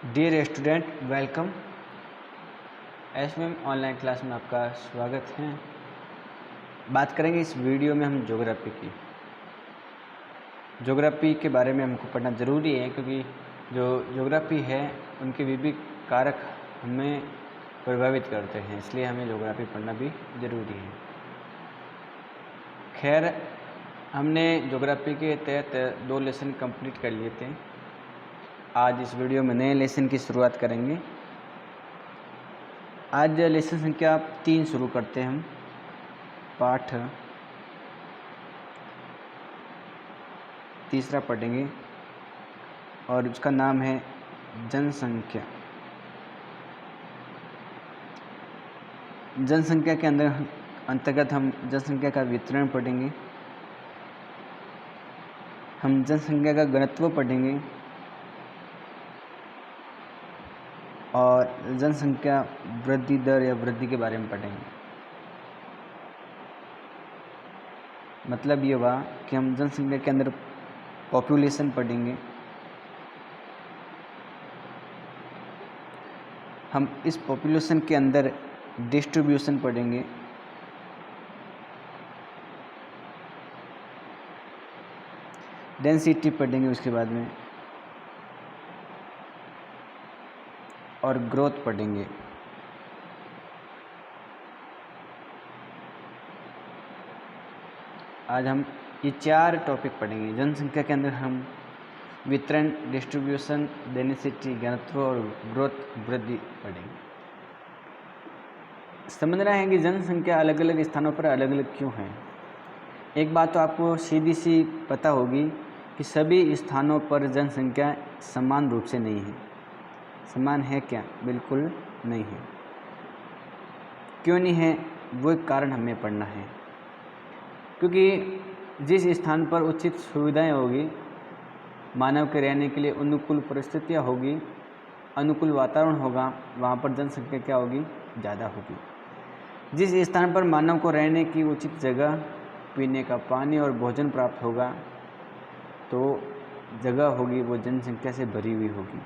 Dear student, welcome. SMM online class में आपका स्वागत है। बात करेंगे इस वीडियो में हम ज्योग्राफी की। ज्योग्राफी के बारे में हमको पढ़ना ज़रूरी है, क्योंकि जो ज्योग्राफी है उनके विभिन्न कारक हमें प्रभावित करते हैं, इसलिए हमें ज्योग्राफी पढ़ना भी ज़रूरी है। खैर, हमने ज्योग्राफी के तहत 2 लेसन कंप्लीट कर लिए थे। आज इस वीडियो में नए लेसन की शुरुआत करेंगे। आज लेसन संख्या 3 शुरू करते हैं। हम पाठ 3 पढ़ेंगे और उसका नाम है जनसंख्या। जनसंख्या के अंतर्गत हम जनसंख्या का वितरण पढ़ेंगे, हम जनसंख्या का घनत्व पढ़ेंगे और जनसंख्या वृद्धि दर या वृद्धि के बारे में पढ़ेंगे। मतलब ये हुआ कि हम जनसंख्या के अंदर पॉपुलेशन पढ़ेंगे, हम इस पॉपुलेशन के अंदर डिस्ट्रीब्यूशन पढ़ेंगे, डेंसिटी पढ़ेंगे उसके बाद में, और ग्रोथ पढ़ेंगे। आज हम ये 4 टॉपिक पढ़ेंगे। जनसंख्या के अंदर हम वितरण, डिस्ट्रीब्यूशन, डेंसिटी, घनत्व और ग्रोथ वृद्धि पढ़ेंगे। समझना है कि जनसंख्या अलग अलग स्थानों पर अलग अलग क्यों है। एक बात तो आपको सीधी सी पता होगी कि सभी स्थानों पर जनसंख्या समान रूप से नहीं है। समान है क्या? बिल्कुल नहीं है। क्यों नहीं है, वो एक कारण हमें पढ़ना है। क्योंकि जिस स्थान पर उचित सुविधाएं होगी, मानव के रहने के लिए अनुकूल परिस्थितियां होगी, अनुकूल वातावरण होगा, वहाँ पर जनसंख्या क्या होगी? ज़्यादा होगी। जिस स्थान पर मानव को रहने की उचित जगह, पीने का पानी और भोजन प्राप्त होगा, तो जगह होगी वो जनसंख्या से भरी हुई होगी।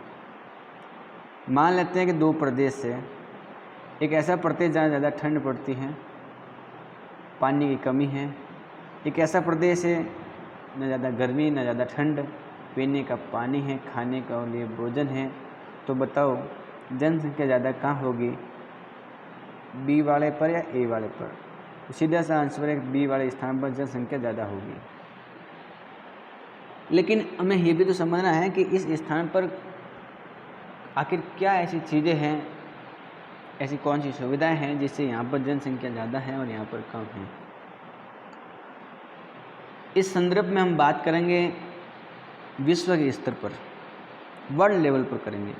मान लेते हैं कि 2 प्रदेश है। एक ऐसा प्रदेश जहाँ ज़्यादा ठंड पड़ती है, पानी की कमी है। एक ऐसा प्रदेश है न ज़्यादा गर्मी न ज़्यादा ठंड, पीने का पानी है, खाने का लिए भोजन है। तो बताओ जनसंख्या ज़्यादा कहाँ होगी? बी वाले पर या ए वाले पर? तो सीधा सा आंसर है बी वाले स्थान पर जनसंख्या ज़्यादा होगी। लेकिन हमें ये भी तो समझना है कि इस स्थान पर आखिर क्या ऐसी चीज़ें हैं, ऐसी कौन सी सुविधाएं हैं जिससे यहाँ पर जनसंख्या ज़्यादा है और यहाँ पर कम है। इस संदर्भ में हम बात करेंगे विश्व के स्तर पर, वर्ल्ड लेवल पर करेंगे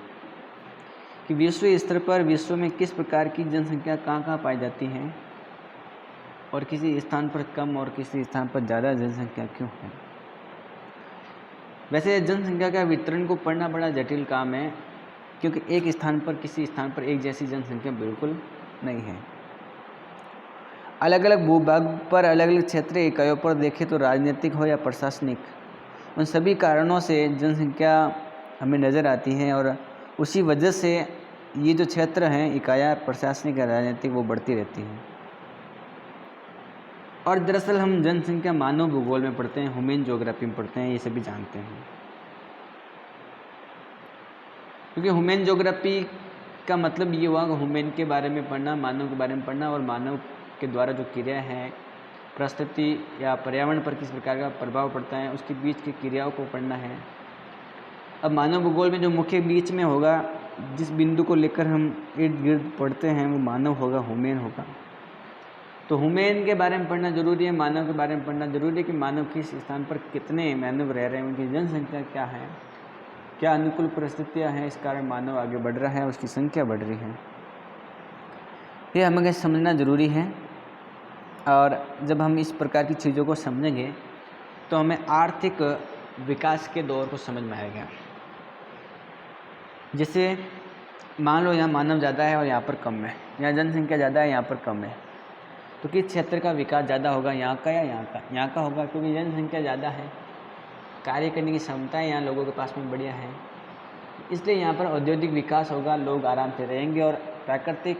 कि विश्व स्तर पर विश्व में किस प्रकार की जनसंख्या कहाँ कहाँ पाई जाती है और किसी स्थान पर कम और किसी स्थान पर ज़्यादा जनसंख्या क्यों है। वैसे जनसंख्या का वितरण को पढ़ना बड़ा जटिल काम है, क्योंकि एक स्थान पर किसी स्थान पर एक जैसी जनसंख्या बिल्कुल नहीं है। अलग अलग भूभाग पर, अलग अलग क्षेत्रीय इकाइयों पर देखें तो राजनीतिक हो या प्रशासनिक, उन सभी कारणों से जनसंख्या हमें नज़र आती है और उसी वजह से ये जो क्षेत्र हैं, इकाइयाँ प्रशासनिक या राजनीतिक, वो बढ़ती रहती हैं। और दरअसल हम जनसंख्या मानव भूगोल में पढ़ते हैं, ह्यूमन ज्योग्राफी में पढ़ते हैं, ये सभी जानते हैं। क्योंकि ह्यूमन ज्योग्राफी का मतलब ये हुआ कि ह्यूमन के बारे में पढ़ना, मानव के बारे में पढ़ना, और मानव के द्वारा जो क्रिया है, परिस्थिति या पर्यावरण पर किस प्रकार का प्रभाव पड़ता है, उसके बीच की क्रियाओं को पढ़ना है। अब मानव भूगोल में जो मुख्य बीच में होगा, जिस बिंदु को लेकर हम इर्द गिर्द पढ़ते हैं, वो मानव होगा, ह्यूमन होगा। तो ह्यूमन के बारे में पढ़ना जरूरी है, मानव के बारे में पढ़ना जरूरी है कि मानव किस स्थान पर कितने मानव रह रहे हैं, उनकी जनसंख्या क्या है, क्या अनुकूल परिस्थितियाँ हैं, इस कारण मानव आगे बढ़ रहा है, उसकी संख्या बढ़ रही है। ये हमें समझना जरूरी है। और जब हम इस प्रकार की चीज़ों को समझेंगे तो हमें आर्थिक विकास के दौर को समझ में आएगा। जैसे मान लो यहाँ मानव ज़्यादा है और यहाँ पर कम है, यहाँ जनसंख्या ज़्यादा है, यहाँ पर कम है, तो किस क्षेत्र का विकास ज़्यादा होगा, यहाँ का या यहाँ का? यहाँ का होगा, क्योंकि जनसंख्या ज़्यादा है, कार्य करने की क्षमताएँ यहाँ लोगों के पास में बढ़िया है। इसलिए यहाँ पर औद्योगिक विकास होगा, लोग आराम से रहेंगे और प्राकृतिक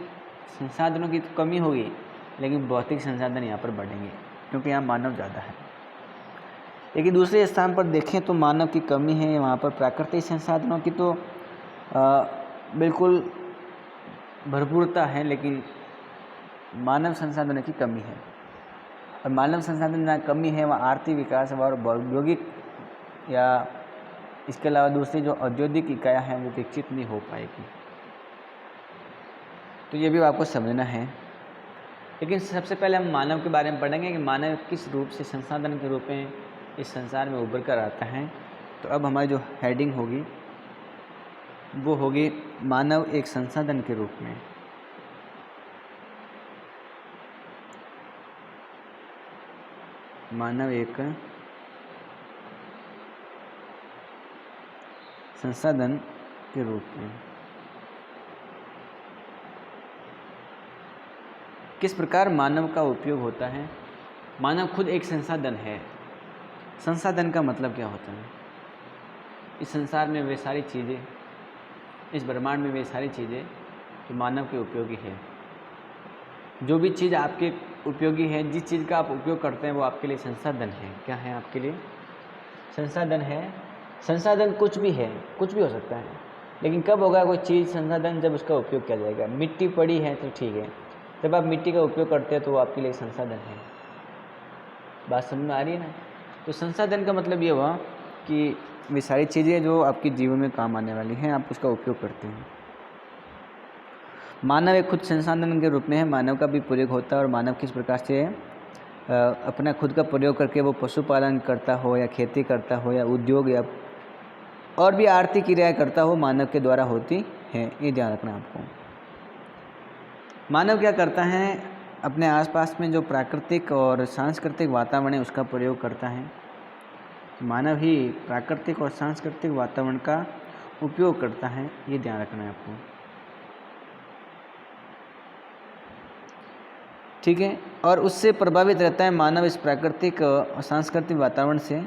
संसाधनों की तो कमी होगी, लेकिन भौतिक संसाधन यहाँ पर बढ़ेंगे क्योंकि यहाँ मानव ज़्यादा है। लेकिन दूसरे स्थान पर देखें तो मानव की कमी है, वहाँ पर प्राकृतिक संसाधनों की तो बिल्कुल भरपूरता है, लेकिन मानव संसाधनों की कमी है। और मानव संसाधन जहाँ कमी है वहाँ आर्थिक विकास और औद्योगिक या इसके अलावा दूसरी जो औद्योगिक इकाइयाँ हैं वो विकसित नहीं हो पाएगी। तो ये भी आपको समझना है। लेकिन सबसे पहले हम मानव के बारे में पढ़ेंगे कि मानव किस रूप से संसाधन के रूप में इस संसार में उभर कर आता है। तो अब हमारी जो हेडिंग होगी वो होगी मानव एक संसाधन के रूप में। मानव एक संसाधन के रूप में किस प्रकार मानव का उपयोग होता है। मानव खुद एक संसाधन है। संसाधन का मतलब क्या होता है? इस संसार में वे सारी चीज़ें, इस ब्रह्मांड में वे सारी चीज़ें जो मानव के उपयोगी है। जो भी चीज़ आपके उपयोगी है, जिस चीज़ का आप उपयोग करते हैं वो आपके लिए संसाधन है। क्या है आपके लिए? संसाधन है। संसाधन कुछ भी है, कुछ भी हो सकता है, लेकिन कब होगा कोई चीज़ संसाधन? जब उसका उपयोग किया जाएगा। मिट्टी पड़ी है तो ठीक है, जब आप मिट्टी का उपयोग करते हैं तो वो आपके लिए संसाधन है। बात समझ में आ रही है ना? तो संसाधन का मतलब ये हुआ कि वे सारी चीज़ें जो आपके जीवन में काम आने वाली हैं, आप उसका उपयोग करते हैं। मानव एक खुद संसाधन के रूप में है। मानव का भी प्रयोग होता है और मानव किस प्रकार से अपना खुद का प्रयोग करके वो पशुपालन करता हो या खेती करता हो या उद्योग या और भी आर्थिक क्रियाएं करता हो, मानव के द्वारा होती है। ये ध्यान रखना आपको। मानव क्या करता है? अपने आसपास में जो प्राकृतिक और सांस्कृतिक वातावरण है उसका प्रयोग करता है। मानव ही प्राकृतिक और सांस्कृतिक वातावरण का उपयोग करता है, ये ध्यान रखना है आपको। ठीक है। और उससे प्रभावित रहता है मानव इस प्राकृतिक और सांस्कृतिक वातावरण से,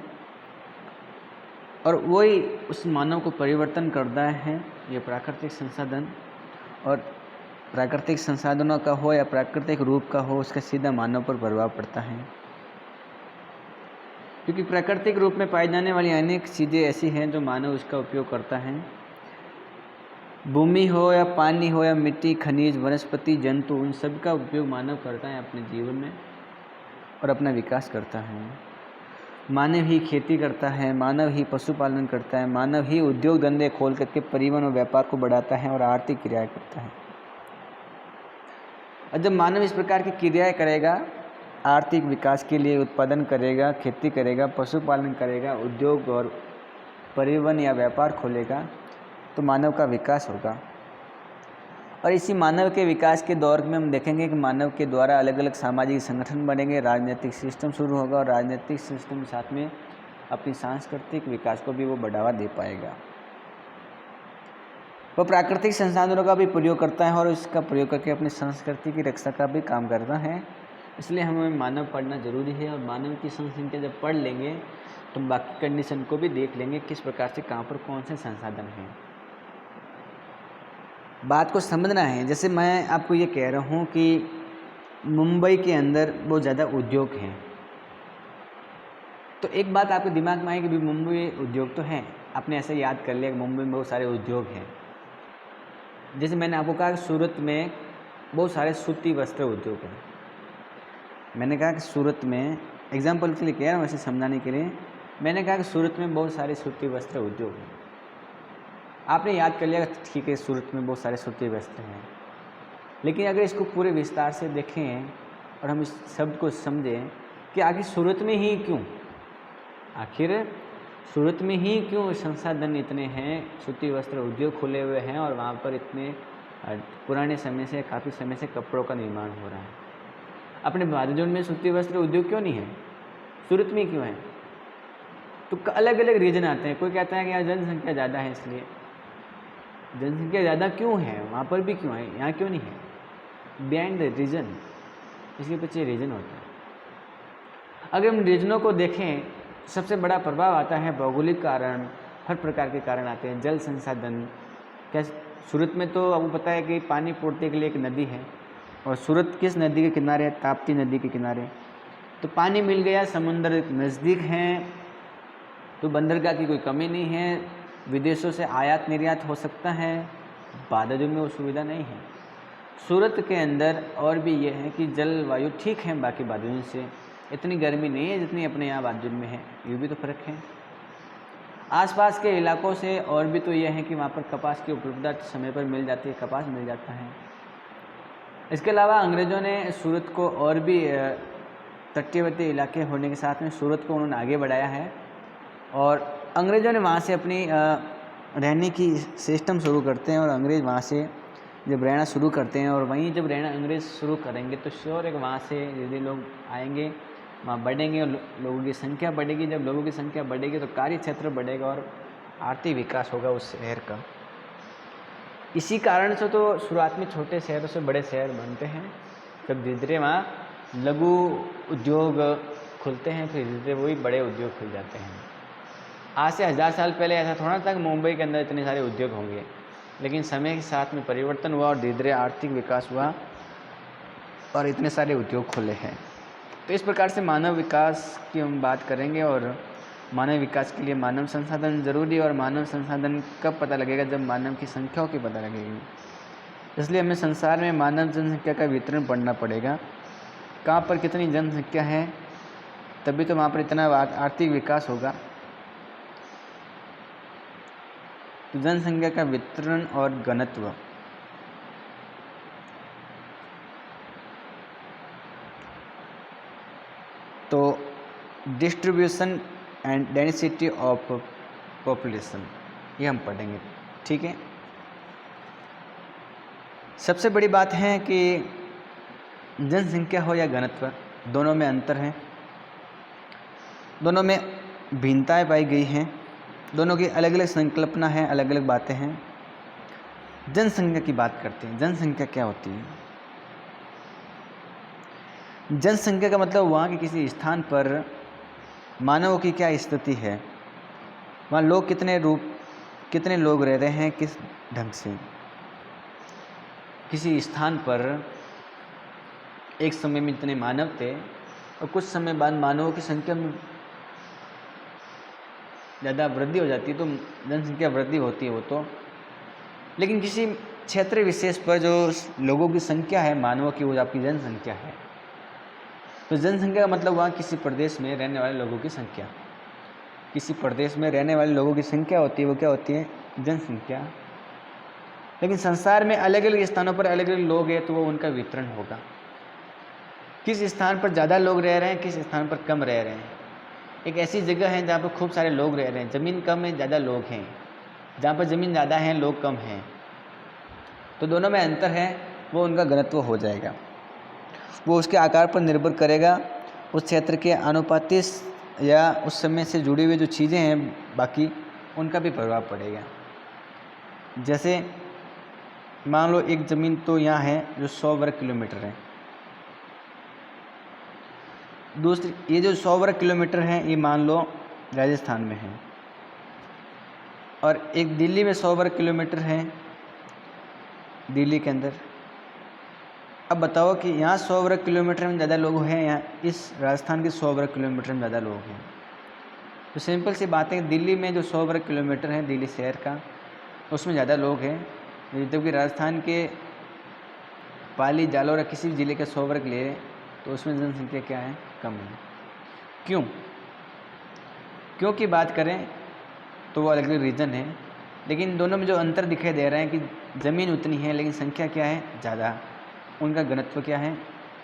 और वही उस मानव को परिवर्तन करता है। ये प्राकृतिक संसाधन और प्राकृतिक संसाधनों का हो या प्राकृतिक रूप का हो, उसका सीधा मानव पर प्रभाव पड़ता है। क्योंकि प्राकृतिक रूप में पाई जाने वाली अनेक चीज़ें ऐसी हैं जो मानव उसका उपयोग करता है। भूमि हो या पानी हो या मिट्टी, खनिज, वनस्पति, जंतु, उन सब का उपयोग मानव करता है अपने जीवन में और अपना विकास करता है। मानव ही खेती करता है, मानव ही पशुपालन करता है, मानव ही उद्योग धंधे खोल करके परिवहन और व्यापार को बढ़ाता है और आर्थिक क्रियाएं करता है। और जब मानव इस प्रकार की क्रियाएं करेगा, आर्थिक विकास के लिए उत्पादन करेगा, खेती करेगा, पशुपालन करेगा, उद्योग और परिवहन या व्यापार खोलेगा, तो मानव का विकास होगा। और इसी मानव के विकास के दौर में हम देखेंगे कि मानव के द्वारा अलग अलग सामाजिक संगठन बनेंगे, राजनीतिक सिस्टम शुरू होगा और राजनीतिक सिस्टम के साथ में अपनी सांस्कृतिक विकास को भी वो बढ़ावा दे पाएगा। वो प्राकृतिक संसाधनों का भी प्रयोग करता है और इसका प्रयोग करके अपनी संस्कृति की रक्षा का भी काम करता है। इसलिए हमें मानव पढ़ना जरूरी है, और मानव की संख्या जब पढ़ लेंगे तो बाकी कंडीशन को भी देख लेंगे, किस प्रकार से कहाँ पर कौन से संसाधन हैं। बात को समझना है। जैसे मैं आपको ये कह रहा हूँ कि मुंबई के अंदर बहुत ज़्यादा उद्योग हैं, तो एक बात आपके दिमाग में आएगी कि मुंबई उद्योग तो हैं, आपने ऐसे याद कर लिया कि मुंबई में बहुत सारे उद्योग हैं। जैसे मैंने आपको कहा कि सूरत में बहुत सारे सूती वस्त्र उद्योग हैं। मैंने कहा कि सूरत में, एग्जाम्पल के लिए कह रहा हूँ वैसे समझाने के लिए, मैंने कहा कि सूरत में बहुत सारे सूती वस्त्र उद्योग हैं। आपने याद कर लिया ठीक है, सूरत में बहुत सारे सूती वस्त्र हैं। लेकिन अगर इसको पूरे विस्तार से देखें और हम इस शब्द को समझें कि आखिर सूरत में ही क्यों, आखिर सूरत में ही क्यों संसाधन इतने हैं, सूती वस्त्र उद्योग खुले हुए हैं और वहाँ पर इतने पुराने समय से, काफ़ी समय से कपड़ों का निर्माण हो रहा है। अपने भारत जोन में सूती वस्त्र उद्योग क्यों नहीं है, सूरत में क्यों है? तो अलग अलग रीजन आते हैं। कोई कहता है कि यहाँ जनसंख्या ज़्यादा है, इसलिए जनसंख्या ज़्यादा क्यों है, वहाँ पर भी क्यों है, यहाँ क्यों नहीं है? बिहाइंड द रीजन, इसके पीछे रीजन होता है। अगर हम रीजनों को देखें, सबसे बड़ा प्रभाव आता है भौगोलिक कारण, हर प्रकार के कारण आते हैं। जल संसाधन, क्या सूरत में तो आपको पता है कि पानी पूर्ति के लिए एक नदी है, और सूरत किस नदी के किनारे है? ताप्ती नदी के किनारे। तो पानी मिल गया, समुद्र नज़दीक हैं, तो बंदरगाह की कोई कमी नहीं है, विदेशों से आयात निर्यात हो सकता है, बादलों में वो सुविधा नहीं है। सूरत के अंदर और भी ये है कि जलवायु ठीक है बाकी बादलों से, इतनी गर्मी नहीं है जितनी अपने यहाँ बादल में है, ये भी तो फर्क है। आसपास के इलाकों से और भी तो ये है कि वहाँ पर कपास की उपलब्धता समय पर मिल जाती है, कपास मिल जाता है। इसके अलावा अंग्रेज़ों ने सूरत को और भी तटीयवर्ती इलाके होने के साथ में सूरत को उन्होंने आगे बढ़ाया है, और अंग्रेज़ों ने वहाँ से अपनी रहने की सिस्टम शुरू करते हैं, और अंग्रेज़ वहाँ से जब रहना शुरू करते हैं, और वहीं जब रहना अंग्रेज़ शुरू करेंगे तो श्योर है कि वहाँ से यदि लोग आएंगे, वहाँ बढ़ेंगे और लोगों की संख्या बढ़ेगी। जब लोगों की संख्या बढ़ेगी तो कार्य क्षेत्र बढ़ेगा और आर्थिक विकास होगा उस शहर का। इसी कारण से तो शुरुआत में छोटे शहरों से बड़े शहर बनते हैं, जब धीरे धीरे वहाँ लघु उद्योग खुलते हैं, फिर धीरे धीरे वही बड़े उद्योग खुल जाते हैं। आज से 1000 साल पहले ऐसा थोड़ा था कि मुंबई के अंदर इतने सारे उद्योग होंगे, लेकिन समय के साथ में परिवर्तन हुआ और धीरे धीरे आर्थिक विकास हुआ और इतने सारे उद्योग खुले हैं। तो इस प्रकार से मानव विकास की हम बात करेंगे, और मानव विकास के लिए मानव संसाधन जरूरी है, और मानव संसाधन कब पता लगेगा? जब मानव की संख्याओं की पता लगेगी। इसलिए हमें संसार में मानव जनसंख्या का वितरण पढ़ना पड़ेगा, कहाँ पर कितनी जनसंख्या है, तभी तो वहाँ पर इतना आर्थिक विकास होगा। तो जनसंख्या का वितरण और घनत्व, तो distribution and density of population, ये हम पढ़ेंगे, ठीक है। सबसे बड़ी बात है कि जनसंख्या हो या घनत्व, दोनों में अंतर है, दोनों में भिन्नताएं पाई गई हैं, दोनों की अलग अलग संकल्पना है, अलग अलग बातें हैं। जनसंख्या की बात करते हैं। जनसंख्या क्या होती है? जनसंख्या का मतलब वहाँ के किसी स्थान पर मानवों की क्या स्थिति है, वहाँ लोग कितने लोग रह रहे हैं, किस ढंग से। किसी स्थान पर एक समय में इतने मानव थे और कुछ समय बाद मानवों की संख्या में ज़्यादा वृद्धि हो जाती है, तो जनसंख्या वृद्धि होती है वो तो। लेकिन किसी क्षेत्र विशेष पर जो लोगों की संख्या है मानवों की, वो आपकी जनसंख्या है। तो जनसंख्या का मतलब वहाँ किसी प्रदेश में रहने वाले लोगों की संख्या, किसी प्रदेश में रहने वाले लोगों की संख्या होती है, वो क्या होती है? जनसंख्या। लेकिन संसार में अलग अलग स्थानों पर अलग अलग लोग हैं, तो वो उनका वितरण होगा। किस स्थान पर ज़्यादा लोग रह रहे हैं, किस स्थान पर कम रह रहे हैं। एक ऐसी जगह है जहाँ पर खूब सारे लोग रह रहे हैं, ज़मीन कम है, ज़्यादा लोग हैं। जहाँ पर ज़मीन ज़्यादा है, लोग कम हैं, तो दोनों में अंतर है, वो उनका घनत्व हो जाएगा। वो उसके आकार पर निर्भर करेगा, उस क्षेत्र के अनुपातिक या उस समय से जुड़ी हुई जो चीज़ें हैं बाकी, उनका भी प्रभाव पड़ेगा। जैसे मान लो एक ज़मीन तो यहाँ है जो 100 वर्ग किलोमीटर है, दूसरी ये जो 100 वर्ग किलोमीटर है ये मान लो राजस्थान में है, और एक दिल्ली में 100 वर्ग किलोमीटर है, दिल्ली के अंदर। अब बताओ कि यहाँ 100 वर्ग किलोमीटर में ज़्यादा लोग हैं, यहाँ इस राजस्थान के 100 वर्ग किलोमीटर में ज़्यादा लोग हैं। तो सिंपल सी बात है, दिल्ली में जो 100 वर्ग किलोमीटर है दिल्ली शहर का, उसमें ज़्यादा लोग हैं, जबकि राजस्थान के पाली, जालौर या किसी भी ज़िले के 100 वर्ग ले तो उसमें जनसंख्या क्या है? कम है। क्यों की बात करें तो वो अलग अलग रीज़न है, लेकिन दोनों में जो अंतर दिखाई दे रहा है कि ज़मीन उतनी है लेकिन संख्या क्या है? ज़्यादा। उनका घनत्व क्या है?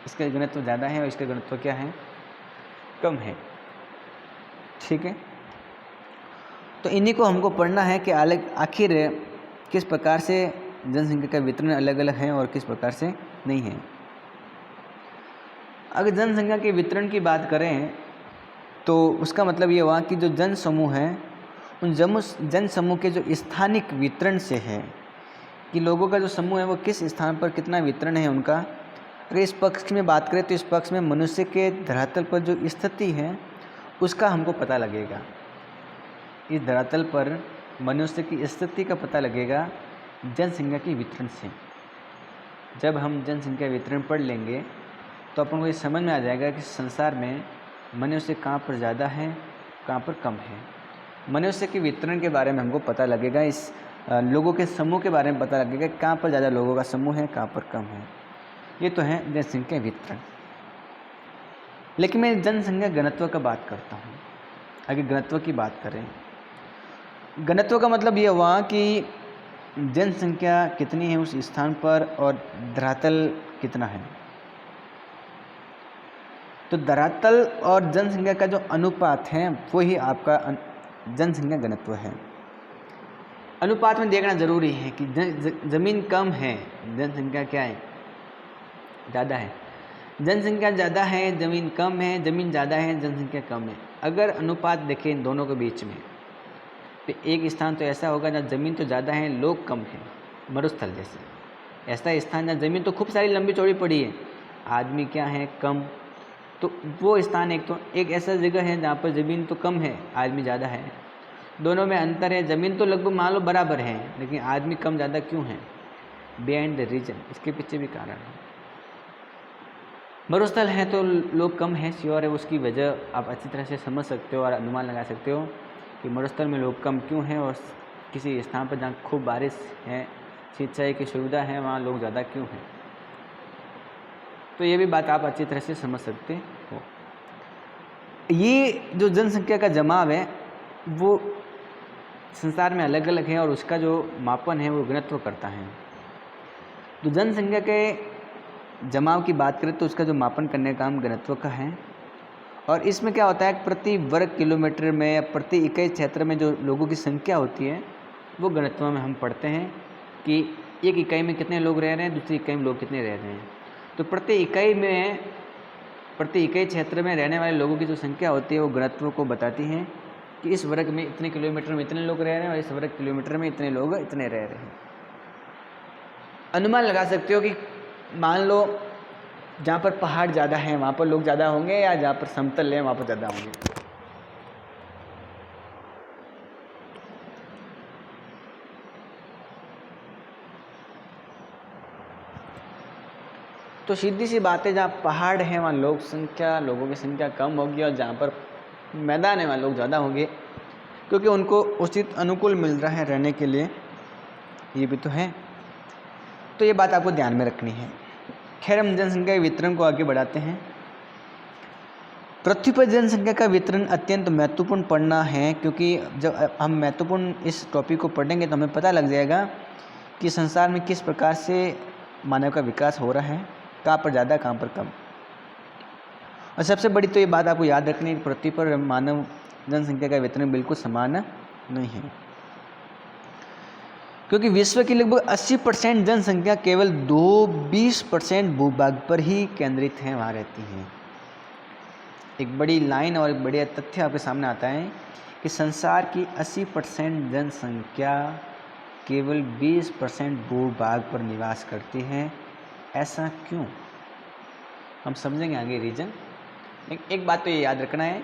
इसका घनत्व ज़्यादा है और इसका घनत्व क्या है? कम है, ठीक है। तो इन्हीं को हमको पढ़ना है कि आखिर किस प्रकार से जनसंख्या का वितरण अलग अलग है और किस प्रकार से नहीं है। अगर जनसंख्या के वितरण की बात करें तो उसका मतलब ये हुआ कि जो जन समूह है, उन जन समूह के जो स्थानिक वितरण से है कि लोगों का जो समूह है वो किस स्थान पर कितना वितरण है उनका। अगर इस पक्ष में बात करें तो इस पक्ष में मनुष्य के धरातल पर जो स्थिति है उसका हमको पता लगेगा। इस धरातल पर मनुष्य की स्थिति का पता लगेगा जनसंख्या के वितरण से। जब हम जनसंख्या वितरण पढ़ लेंगे तो अपन को ये समझ में आ जाएगा कि संसार में मनुष्य कहाँ पर ज़्यादा है, कहाँ पर कम है। मनुष्य के वितरण के बारे में हमको पता लगेगा, इस लोगों के समूह के बारे में पता लगेगा कहाँ पर ज़्यादा लोगों का समूह है, कहाँ पर कम है। ये तो है जनसंख्या वितरण। लेकिन मैं जनसंख्या घनत्व का बात करता हूँ। अगर घनत्व की बात करें, घनत्व का मतलब ये हुआ कि जनसंख्या कितनी है उस स्थान पर और धरातल कितना है। तो धरातल और जनसंख्या का जो अनुपात है वो ही आपका जनसंख्या घनत्व है। अनुपात में देखना जरूरी है कि जमीन कम है, जनसंख्या क्या है, ज़्यादा है। जनसंख्या ज़्यादा है, ज़मीन कम है, ज़मीन ज़्यादा है, जनसंख्या कम है। अगर अनुपात देखें इन दोनों के बीच में, तो एक स्थान तो ऐसा होगा जहाँ ज़मीन तो ज़्यादा है, लोग कम हैं, मरुस्थल जैसे। ऐसा स्थान जहाँ ज़मीन तो खूब सारी लंबी चौड़ी पड़ी है, आदमी क्या है, कम। तो वो स्थान एक ऐसा जगह है जहाँ पर ज़मीन तो कम है, आदमी ज़्यादा है। दोनों में अंतर है, ज़मीन तो लगभग मान लो बराबर है, लेकिन आदमी कम ज़्यादा क्यों है? बिहाइंड द रीजन, इसके पीछे भी कारण है। मरुस्थल है तो लोग कम हैं, श्योर है। उसकी वजह आप अच्छी तरह से समझ सकते हो और अनुमान लगा सकते हो कि मरुस्थल में लोग कम क्यों हैं, और किसी स्थान पर जहाँ खूब बारिश है, सिंचाई की सुविधा है, वहाँ लोग ज़्यादा क्यों हैं। तो ये भी बात आप अच्छी तरह से समझ सकते हो। ये जो जनसंख्या का जमाव है वो संसार में अलग अलग है और उसका जो मापन है वो घनत्व करता है। तो जनसंख्या के जमाव की बात करें तो उसका जो मापन करने का काम घनत्व का है। और इसमें क्या होता है, प्रति वर्ग किलोमीटर में या प्रति इकाई क्षेत्र में जो लोगों की संख्या होती है वो घनत्व में हम पढ़ते हैं कि एक इकाई में कितने लोग रह रहे हैं, दूसरी इकाई में लोग कितने रह रहे हैं। तो प्रति इकाई क्षेत्र में रहने वाले लोगों की जो संख्या होती है वो घनत्व को बताती है कि इस वर्ग में इतने किलोमीटर में इतने लोग रह रहे हैं और इस वर्ग किलोमीटर में इतने लोग इतने रह रहे हैं। अनुमान लगा सकते हो कि मान लो जहाँ पर पहाड़ ज़्यादा हैं वहाँ पर लोग ज़्यादा होंगे, या जहाँ पर समतल है वहाँ पर ज़्यादा होंगे। तो सीधी सी बात है, जहाँ पहाड़ है वहाँ लोगों की संख्या कम होगी, और जहाँ पर मैदान है वहाँ लोग ज़्यादा होंगे, क्योंकि उनको उचित अनुकूल मिल रहा है रहने के लिए। ये भी तो है, तो ये बात आपको ध्यान में रखनी है। खैर, हम जनसंख्या के वितरण को आगे बढ़ाते हैं। पृथ्वी पर जनसंख्या का वितरण अत्यंत महत्वपूर्ण पढ़ना है, क्योंकि जब हम महत्वपूर्ण इस टॉपिक को पढ़ेंगे तो हमें पता लग जाएगा कि संसार में किस प्रकार से मानव का विकास हो रहा है, कहाँ पर ज़्यादा कहाँ पर कम। और सबसे बड़ी तो ये बात आपको याद रखनी है, पृथ्वी पर मानव जनसंख्या का वितरण बिल्कुल समान नहीं है, क्योंकि विश्व की लगभग 80% जनसंख्या केवल 20% भूभाग पर ही केंद्रित है, वहाँ रहती है। एक बड़ी लाइन और एक बढ़िया तथ्य आपके सामने आता है कि संसार की 80% जनसंख्या केवल 20% भूभाग पर निवास करती है। ऐसा क्यों, हम समझेंगे आगे रीजन। एक बात तो ये याद रखना है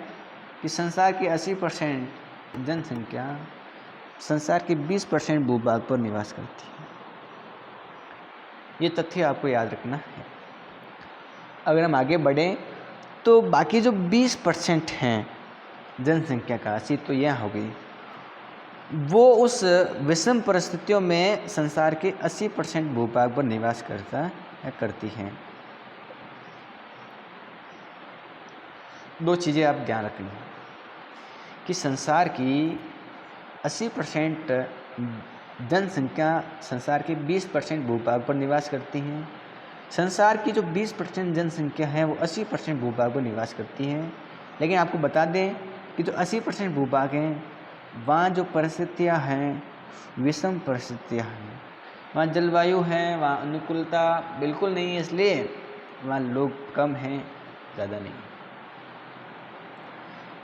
कि संसार की 80% जनसंख्या संसार के 20% भूभाग पर निवास करती है। ये तथ्य आपको याद रखना है। अगर हम आगे बढ़ें तो बाकी जो 20% हैं जनसंख्या का 80 तो यह हो गई, वो उस विषम परिस्थितियों में संसार के 80% भूभाग पर निवास करती हैं। दो चीज़ें आप ध्यान रखनी है कि संसार की 80% जनसंख्या संसार के 20% भूभाग पर निवास करती हैं। संसार की जो 20% जनसंख्या है वो 80% भूभाग पर निवास करती है। लेकिन आपको बता दें कि जो 80% भूभाग हैं वहाँ जो परिस्थितियाँ हैं विषम परिस्थितियाँ हैं, वहाँ जलवायु है, वहाँ अनुकूलता बिल्कुल नहीं है, इसलिए वहाँ लोग कम हैं, ज़्यादा नहीं।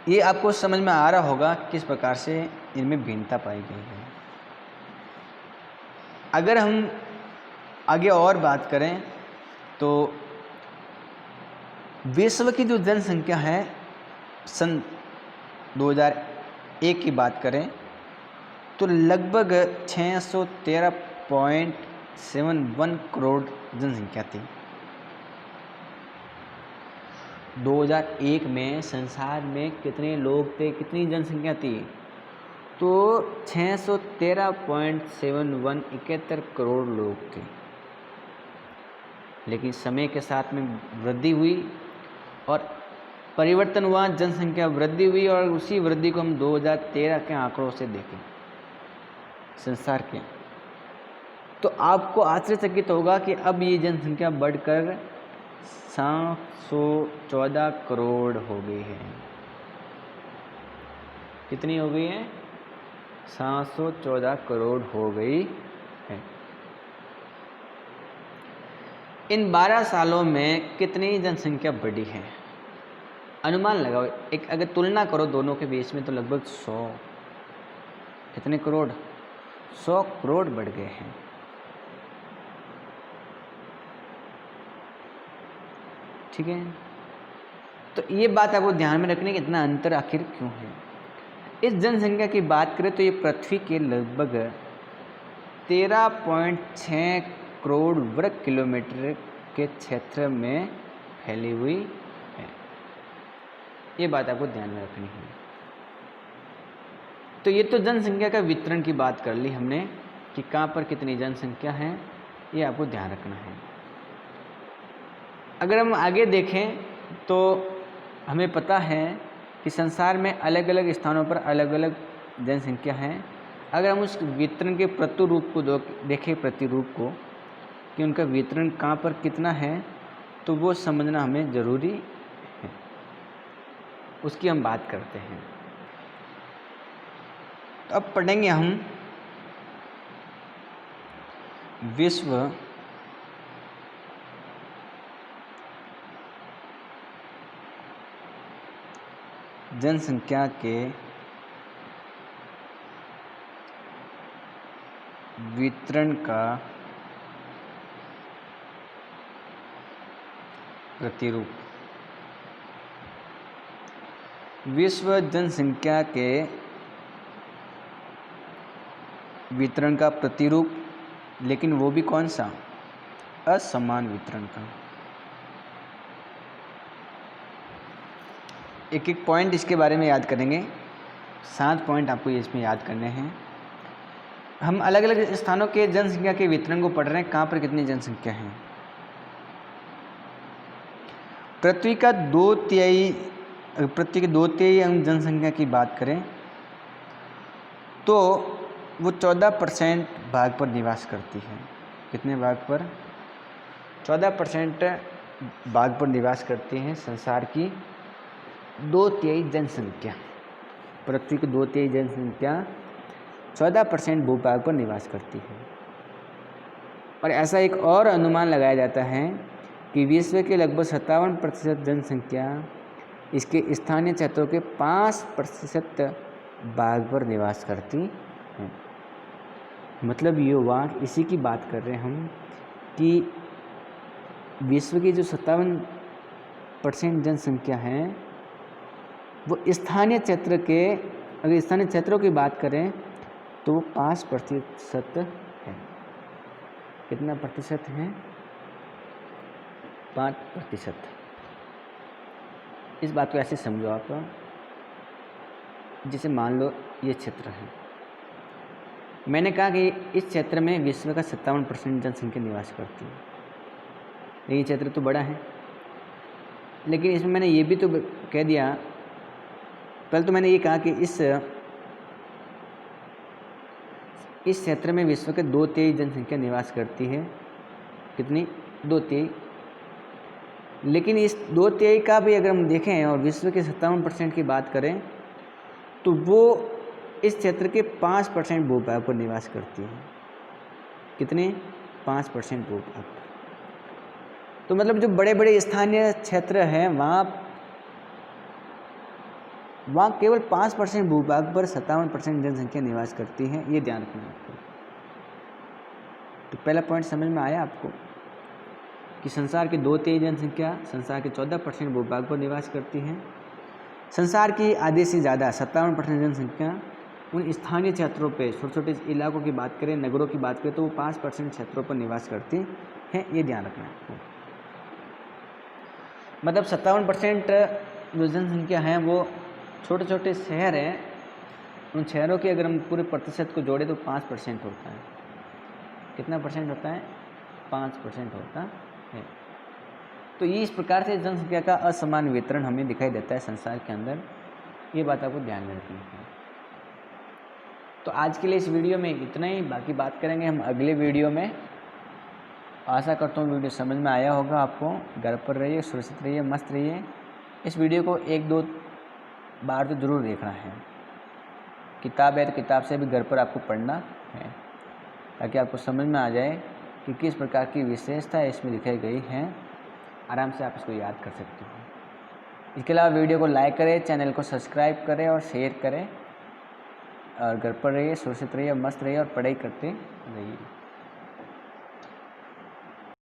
ये आपको समझ में आ रहा होगा किस प्रकार से इनमें भिन्नता पाई गई है। अगर हम आगे और बात करें तो विश्व की जो जनसंख्या है सन एक की बात करें तो लगभग 613.71 करोड़ जनसंख्या थी। 2001 में संसार में कितने लोग थे, कितनी जनसंख्या थी? तो 613.71 करोड़ लोग थे। लेकिन समय के साथ में वृद्धि हुई और परिवर्तन हुआ, जनसंख्या वृद्धि हुई और उसी वृद्धि को हम 2013 के आंकड़ों से देखें संसार के, तो आपको आश्चर्यचकित होगा कि अब ये जनसंख्या बढ़कर 714 करोड़ हो गई है। कितनी हो गई है? 714 करोड़ हो गई है। इन 12 सालों में कितनी जनसंख्या बढ़ी है? अनुमान लगाओ, एक अगर तुलना करो दोनों के बीच में तो लगभग 100, कितने करोड़? 100 करोड़ बढ़ गए हैं। ठीक है, तो ये बात आपको ध्यान में रखनी है कि इतना अंतर आखिर क्यों है। इस जनसंख्या की बात करें तो ये पृथ्वी के लगभग 13.6 करोड़ वर्ग किलोमीटर के क्षेत्र में फैली हुई है। ये बात आपको ध्यान में रखनी है। तो ये तो जनसंख्या का वितरण की बात कर ली हमने कि कहाँ पर कितनी जनसंख्या है, ये आपको ध्यान रखना है। अगर हम आगे देखें तो हमें पता है कि संसार में अलग अलग स्थानों पर अलग अलग जनसंख्या है। अगर हम उस वितरण के प्रतिरूप को देखें, प्रतिरूप को कि उनका वितरण कहाँ पर कितना है, तो वो समझना हमें ज़रूरी है। उसकी हम बात करते हैं। तो अब पढ़ेंगे हम विश्व जनसंख्या के वितरण का प्रतिरूप। विश्व जनसंख्या के वितरण का प्रतिरूप, लेकिन वो भी कौन सा? असमान वितरण का। एक एक पॉइंट इसके बारे में याद करेंगे। 7 पॉइंट आपको इसमें याद करने हैं। हम अलग अलग स्थानों के जनसंख्या के वितरण को पढ़ रहे हैं, कहाँ पर कितनी जनसंख्या है। पृथ्वी के 2/3 हम जनसंख्या की बात करें तो वो 14% भाग पर निवास करती है। कितने भाग पर? 14% भाग पर निवास करती हैं संसार की 2/3 जनसंख्या। पृथ्वी की 2/3 जनसंख्या 14% भूभाग पर निवास करती है। और ऐसा एक और अनुमान लगाया जाता है कि विश्व के लगभग 57% जनसंख्या इसके स्थानीय क्षेत्रों के 5% भाग पर निवास करती है। मतलब ये हुआ, इसी की बात कर रहे हैं हम कि विश्व की जो 57% जनसंख्या है वो स्थानीय क्षेत्र के, अगर स्थानीय क्षेत्रों की बात करें तो वो 5% है। कितना प्रतिशत है? 5%। इस बात को ऐसे समझो आप, जैसे मान लो ये क्षेत्र है। मैंने कहा कि इस क्षेत्र में विश्व का 57% जनसंख्या निवास करती है। ये क्षेत्र तो बड़ा है, लेकिन इसमें मैंने ये भी तो कह दिया, पहले तो मैंने ये कहा कि इस क्षेत्र में विश्व के 2/3 जनसंख्या निवास करती है। कितनी? 2/3। लेकिन इस 2/3 का भी अगर हम देखें और विश्व के 57% की बात करें तो वो इस क्षेत्र के 5% भूभाग पर निवास करती है। कितने? 5% भूभाग पर। तो मतलब जो बड़े बड़े स्थानीय क्षेत्र हैं वहाँ केवल 5% भूभाग पर 57% जनसंख्या निवास करती है। ये ध्यान रखना आपको। तो पहला पॉइंट समझ में आया आपको कि संसार की 2/3 जनसंख्या संसार के 14% भूभाग पर निवास करती है। संसार की आधे से ज़्यादा 57% जनसंख्या उन स्थानीय क्षेत्रों पे, छोटे छोटे इलाकों की बात करें, नगरों की बात करें तो वो 5% क्षेत्रों पर निवास करती हैं, ये ध्यान रखना है आपको। मतलब 57% जो जनसंख्या है वो छोटे छोटे शहर हैं, उन शहरों की अगर हम पूरे प्रतिशत को जोड़े तो 5% होता है। कितना परसेंट होता है? 5% होता है। तो ये इस प्रकार से जनसंख्या का असमान वितरण हमें दिखाई देता है संसार के अंदर, ये बात आपको ध्यान में रखनी है। तो आज के लिए इस वीडियो में इतना ही, बाकी बात करेंगे हम अगले वीडियो में। आशा करता हूँ वीडियो समझ में आया होगा आपको। घर पर रहिए, सुरक्षित रहिए, मस्त रहिए। इस वीडियो को 1-2 बार तो ज़रूर देखना है। किताब है तो किताब से भी घर पर आपको पढ़ना है, ताकि आपको समझ में आ जाए कि किस प्रकार की विशेषता इसमें दिखाई गई है। आराम से आप इसको याद कर सकते हो। इसके अलावा वीडियो को लाइक करें, चैनल को सब्सक्राइब करें और शेयर करें। और घर पर रहिए, सुरक्षित रहिए, मस्त रहिए और पढ़ाई करते रहिए।